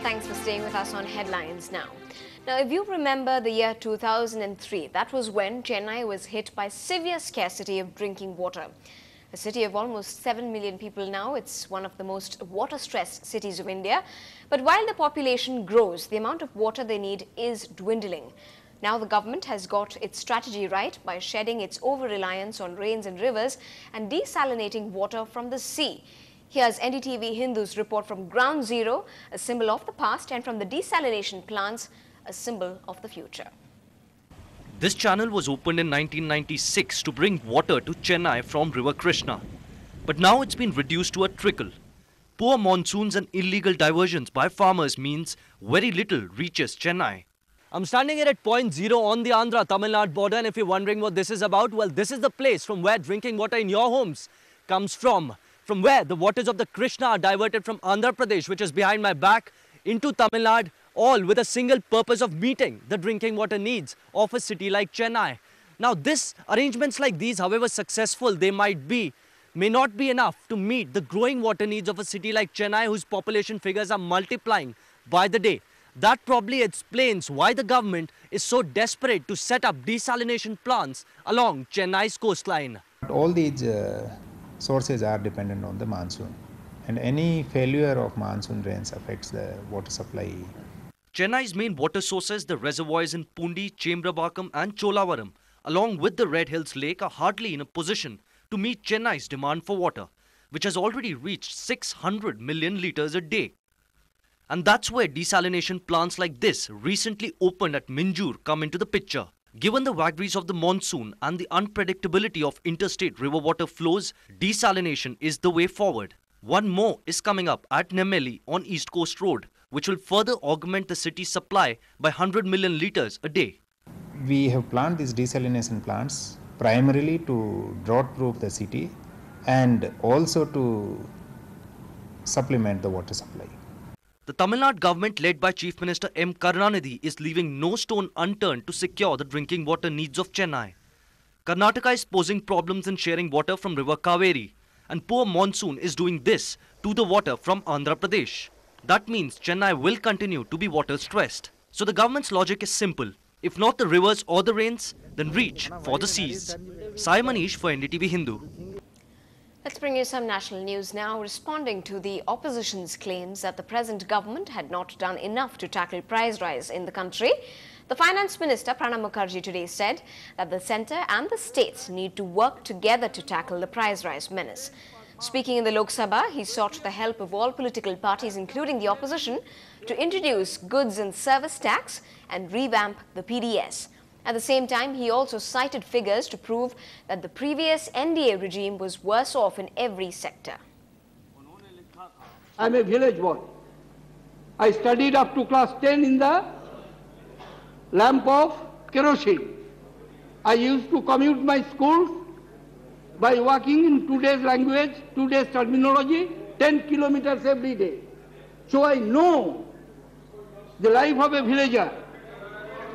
Thanks for staying with us on Headlines Now. Now, if you remember the year 2003, that was when Chennai was hit by severe scarcity of drinking water. A city of almost 7 million people now, it's one of the most water-stressed cities of India. But while the population grows, the amount of water they need is dwindling. Now the government has got its strategy right by shedding its over-reliance on rains and rivers and desalinating water from the sea. Here's Ndtv-Hindu's report from Ground Zero, a symbol of the past, and from the desalination plants, a symbol of the future. This channel was opened in 1996 to bring water to Chennai from River Krishna. But now it's been reduced to a trickle. Poor monsoons and illegal diversions by farmers means very little reaches Chennai. I'm standing here at point zero on the Andhra-Tamil Nadu border, and if you're wondering what this is about, well, this is the place from where drinking water in your homes comes from where the waters of the Krishna are diverted from Andhra Pradesh, which is behind my back, into Tamil Nadu, all with a single purpose of meeting the drinking water needs of a city like Chennai. Now, arrangements like these, however successful they might be, may not be enough to meet the growing water needs of a city like Chennai, whose population figures are multiplying by the day. That probably explains why the government is so desperate to set up desalination plants along Chennai's coastline. All these sources are dependent on the monsoon, and any failure of monsoon rains affects the water supply. Chennai's main water sources, the reservoirs in Pundi, Chembrabakam and Cholavaram, along with the Red Hills Lake, are hardly in a position to meet Chennai's demand for water, which has already reached 600 million litres a day. And that's where desalination plants like this, recently opened at Minjur, come into the picture. Given the vagaries of the monsoon and the unpredictability of interstate river water flows, desalination is the way forward. One more is coming up at Nemeli on East Coast Road, which will further augment the city's supply by 100 million litres a day. We have planned these desalination plants primarily to drought-proof the city and also to supplement the water supply. The Tamil Nadu government, led by Chief Minister M. Karunanidhi, is leaving no stone unturned to secure the drinking water needs of Chennai. Karnataka is posing problems in sharing water from River Kaveri, and poor monsoon is doing this to the water from Andhra Pradesh. That means Chennai will continue to be water stressed. So the government's logic is simple. If not the rivers or the rains, then reach for the seas. Sai Manish for Ndtv-Hindu. Let's bring you some national news now. Responding to the opposition's claims that the present government had not done enough to tackle price rise in the country, the Finance Minister Pranab Mukherjee today said that the centre and the states need to work together to tackle the price rise menace. Speaking in the Lok Sabha, he sought the help of all political parties, including the opposition, to introduce goods and service tax and revamp the PDS. At the same time, he also cited figures to prove that the previous NDA regime was worse off in every sector. I'm a village boy. I studied up to class 10 in the lamp of kerosene. I used to commute my schools by walking in today's language, today's terminology, 10 kilometers every day. So I know the life of a villager.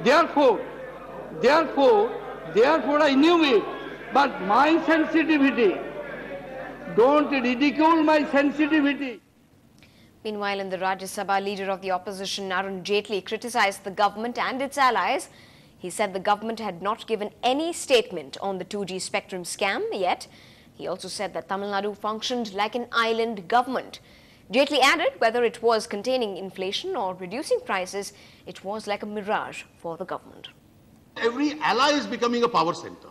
Therefore I knew it. But my sensitivity, don't ridicule my sensitivity. Meanwhile, in the Rajya Sabha, leader of the opposition, Arun Jaitley, criticized the government and its allies. He said the government had not given any statement on the 2G spectrum scam yet. He also said that Tamil Nadu functioned like an island government. Jaitley added whether it was containing inflation or reducing prices, it was like a mirage for the government. Every ally is becoming a power center.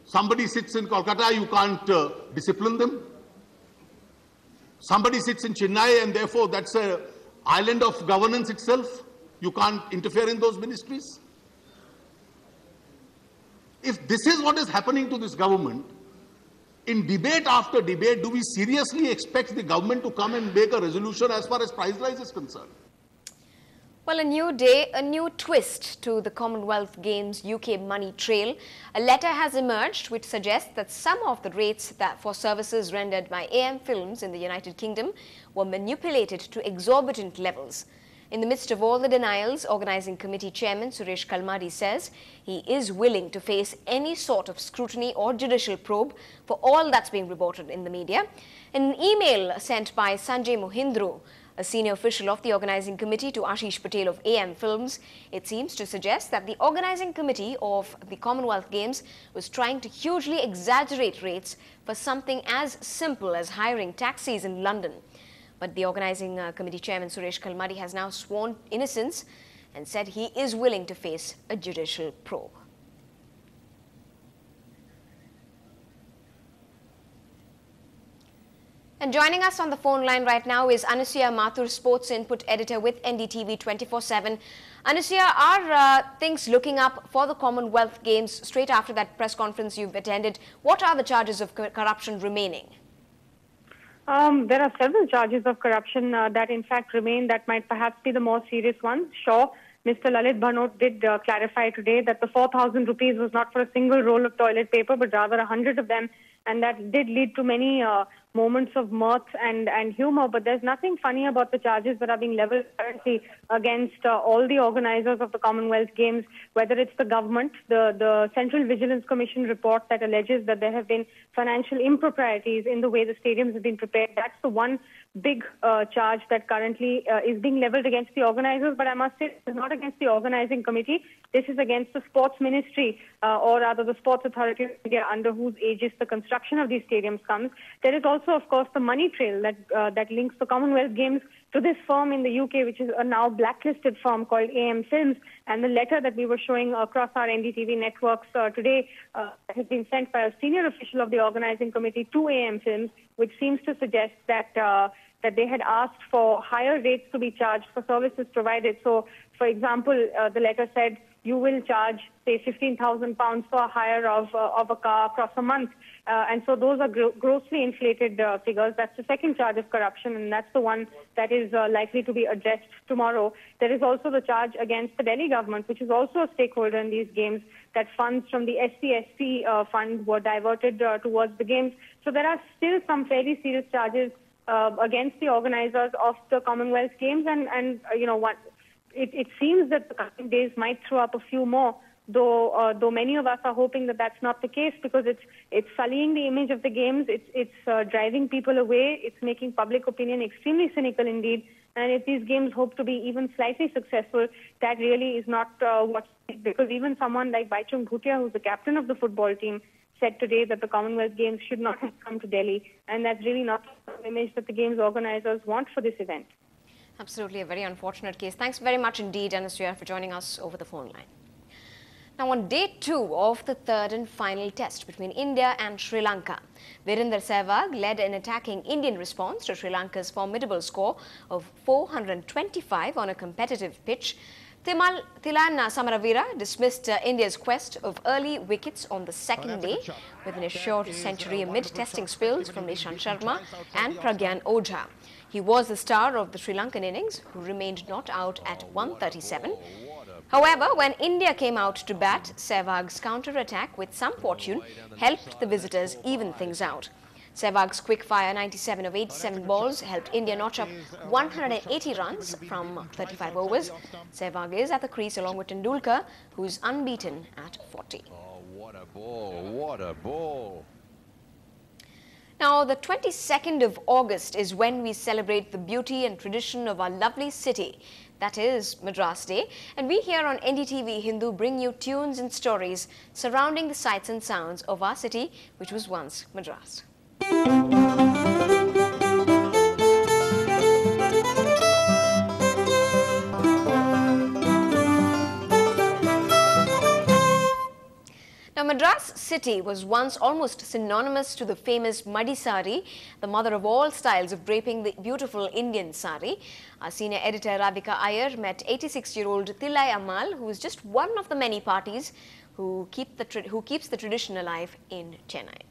Somebody sits in Kolkata, you can't discipline them. Somebody sits in Chennai and therefore that's an island of governance itself. You can't interfere in those ministries. If this is what is happening to this government, in debate after debate, do we seriously expect the government to come and make a resolution as far as price rise is concerned? Well, a new day, a new twist to the Commonwealth Games UK money trail. A letter has emerged which suggests that some of the rates for services rendered by AM Films in the United Kingdom were manipulated to exorbitant levels. In the midst of all the denials, Organising Committee Chairman Suresh Kalmari says he is willing to face any sort of scrutiny or judicial probe for all that's being reported in the media. In an email sent by Sanjay Mohindru, a senior official of the Organising Committee, to Ashish Patel of AM Films, it seems to suggest that the Organising Committee of the Commonwealth Games was trying to hugely exaggerate rates for something as simple as hiring taxis in London. But the Organising Committee Chairman Suresh Kalmari has now sworn innocence and said he is willing to face a judicial probe. And joining us on the phone line right now is Anusuya Mathur, Sports Input Editor with NDTV 24/7. Anusuya, are things looking up for the Commonwealth Games straight after that press conference you've attended? What are the charges of corruption remaining? There are several charges of corruption that in fact remain that might perhaps be the more serious ones. Sure, Mr. Lalit Bhanot did clarify today that the 4,000 rupees was not for a single roll of toilet paper, but rather 100 of them. And that did lead to many moments of mirth and humor. But there's nothing funny about the charges that are being leveled currently against all the organizers of the Commonwealth Games, whether it's the government, the Central Vigilance Commission report that alleges that there have been financial improprieties in the way the stadiums have been prepared. That's the one big charge that currently is being leveled against the organizers. But I must say, it's not against the organizing committee. This is against the sports ministry, or rather the sports authority of India, under whose aegis the construction of these stadiums comes. There is also, of course, the money trail that links the Commonwealth Games to this firm in the UK, which is a now blacklisted firm called AM Films. And the letter that we were showing across our NDTV networks today has been sent by a senior official of the organizing committee to AM Films, which seems to suggest that that they had asked for higher rates to be charged for services provided. So, for example, the letter said you will charge, say, £15,000 for a hire of a car across a month. And so those are grossly inflated figures. That's the second charge of corruption, and that's the one that is likely to be addressed tomorrow. There is also the charge against the Delhi government, which is also a stakeholder in these games, that funds from the SCSC fund were diverted towards the games. So there are still some fairly serious charges against the organizers of the Commonwealth Games, and you know what? It seems that the coming days might throw up a few more, though many of us are hoping that that's not the case, because it's sullying the image of the games, it's driving people away, it's making public opinion extremely cynical indeed. And if these games hope to be even slightly successful, that really is not because even someone like Baichung Bhutia, who's the captain of the football team, said today that the Commonwealth Games should not have come to Delhi, and that's really not the image that the games organizers want for this event. Absolutely a very unfortunate case. Thanks very much indeed, Anusuya, for joining us over the phone line. Now, on day 2 of the third and final test between India and Sri Lanka, Virender Sehwag led an attacking Indian response to Sri Lanka's formidable score of 425 on a competitive pitch. Thilan Samaravira dismissed India's quest of early wickets on the second day with an assured century amid testing spills from Ishant Sharma and Pragyan Ojha. He was the star of the Sri Lankan innings, who remained not out at 137. However, when India came out to bat, Sehwag's counter-attack with some fortune helped the visitors even things out. Sehwag's quick-fire 97 of 87 balls helped India notch up 180 runs from 35 overs. Sehwag is at the crease along with Tendulkar, who's unbeaten at 40. Oh, what a ball, what a ball. Now, the 22nd of August is when we celebrate the beauty and tradition of our lovely city. That is Madras Day. And we here on Ndtv-Hindu bring you tunes and stories surrounding the sights and sounds of our city, which was once Madras. Now, Madras city was once almost synonymous to the famous muddy sari, the mother of all styles of draping the beautiful Indian sari. Our senior editor Radhika Iyer met 86-year-old Tillai Ammal, who is just one of the many parties who keeps the tradition alive in Chennai.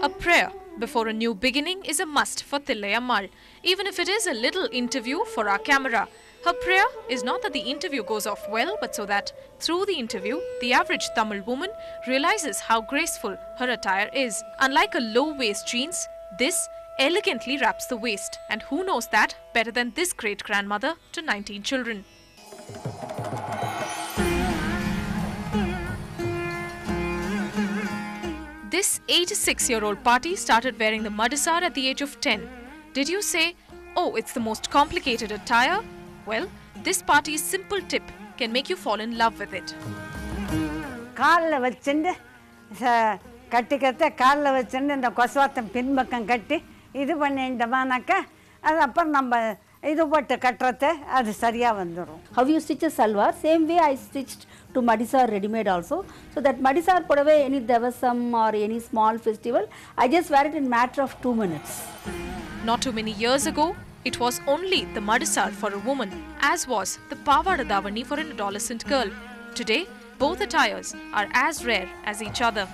A prayer before a new beginning is a must for Tillai Ammal, even if it is a little interview for our camera. Her prayer is not that the interview goes off well, but so that through the interview, the average Tamil woman realizes how graceful her attire is. Unlike a low-waist jeans, this elegantly wraps the waist. And who knows that better than this great-grandmother to 19 children? This 86-year-old party started wearing the madisar at the age of 10. Did you say, oh, it's the most complicated attire? Well, this party's simple tip can make you fall in love with it. காலில் வச்சுட்டு கட்டிக்கிறத காலில் வச்சுட்டு இந்த கொசுவாத்தம் பின்பக்கம் கட்டி இது பண்ணிட்டோமானாக்கா அது அப்புறம் நம்ம இது போட்டு கட்டுறது அது சரியாக வந்துடும். How you stitch a salwar, same way I stitched to madisar ready-made also. So that madisar pudave, any devasam or any small festival, I just wear it in matter of 2 minutes. Not too many years ago, it was only the madisar for a woman, as was the pavada davani for an adolescent girl. Today, both attires are as rare as each other.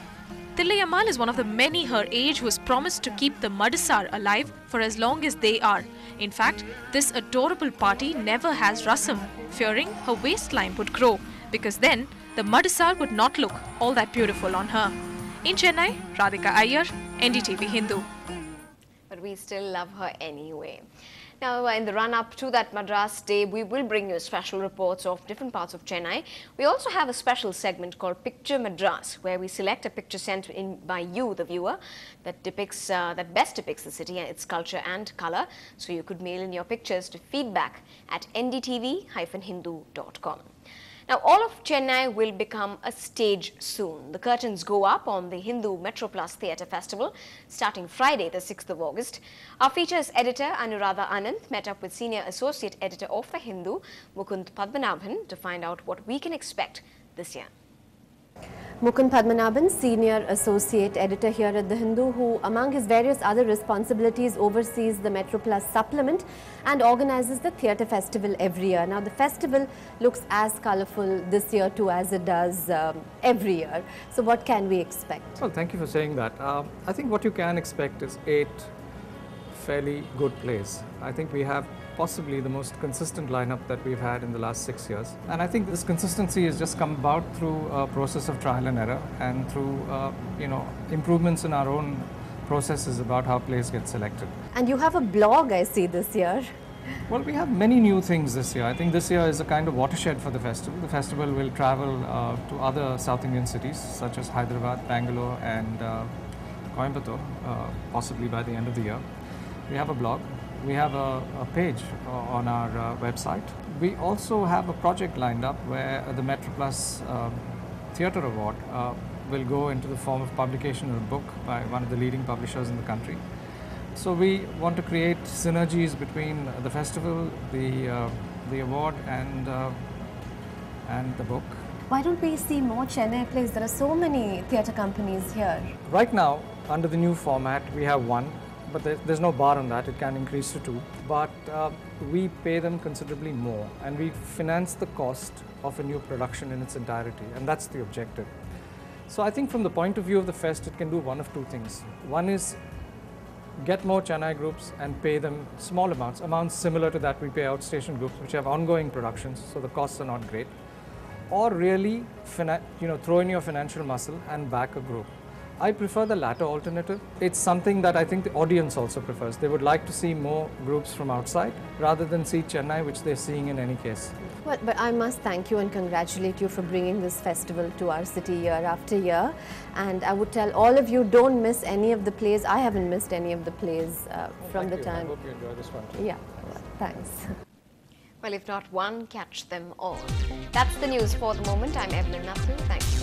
Tillayammal is one of the many her age who has promised to keep the madisar alive for as long as they are. In fact, this adorable party never has rasam, fearing her waistline would grow, because then the madisar would not look all that beautiful on her. In Chennai, Radhika Iyer, Ndtv-Hindu. But we still love her anyway. Now, in the run-up to that Madras Day, we will bring you special reports of different parts of Chennai. We also have a special segment called Picture Madras, where we select a picture sent in by you, the viewer, that best depicts the city and its culture and colour. So you could mail in your pictures to feedback@ndtv-hindu.com. Now, all of Chennai will become a stage soon. The curtains go up on the Hindu Metro Plus Theatre Festival starting Friday, the 6th of August. Our features editor Anuradha Anand met up with senior associate editor of the Hindu, Mukund Padmanabhan, to find out what we can expect this year. Mukund Padmanabhan, Senior Associate Editor here at The Hindu, who among his various other responsibilities oversees the Metro Plus supplement and organizes the theatre festival every year. Now the festival looks as colourful this year too as it does every year. So what can we expect? Well, thank you for saying that. I think what you can expect is 8 fairly good plays. I think we have possibly the most consistent lineup that we've had in the last 6 years. And I think this consistency has just come about through a process of trial and error and through improvements in our own processes about how plays get selected. And you have a blog, I see, this year. Well, we have many new things this year. I think this year is a kind of watershed for the festival. The festival will travel to other South Indian cities such as Hyderabad, Bangalore and Coimbatore, possibly by the end of the year. We have a blog. We have a page on our website. We also have a project lined up where the Metro Plus Theatre Award will go into the form of publication of a book by one of the leading publishers in the country. So we want to create synergies between the festival, the award and the book. Why don't we see more Chennai plays? There are so many theatre companies here. Right now, under the new format, we have 1. But there's no bar on that, it can increase to 2. But we pay them considerably more and we finance the cost of a new production in its entirety, and that's the objective. So I think from the point of view of the fest, it can do one of 2 things. One is get more Chennai groups and pay them small amounts similar to that we pay outstation groups which have ongoing productions, so the costs are not great. Or really throw in your financial muscle and back a group. I prefer the latter alternative. It's something that I think the audience also prefers. They would like to see more groups from outside rather than see Chennai, which they're seeing in any case. Well, but I must thank you and congratulate you for bringing this festival to our city year after year. And I would tell all of you, don't miss any of the plays. I haven't missed any of the plays from the time. I hope you enjoy this one too. Yeah, well, thanks. Well, if not one, catch them all. That's the news for the moment. I'm Evelyn Nathu. Thank you.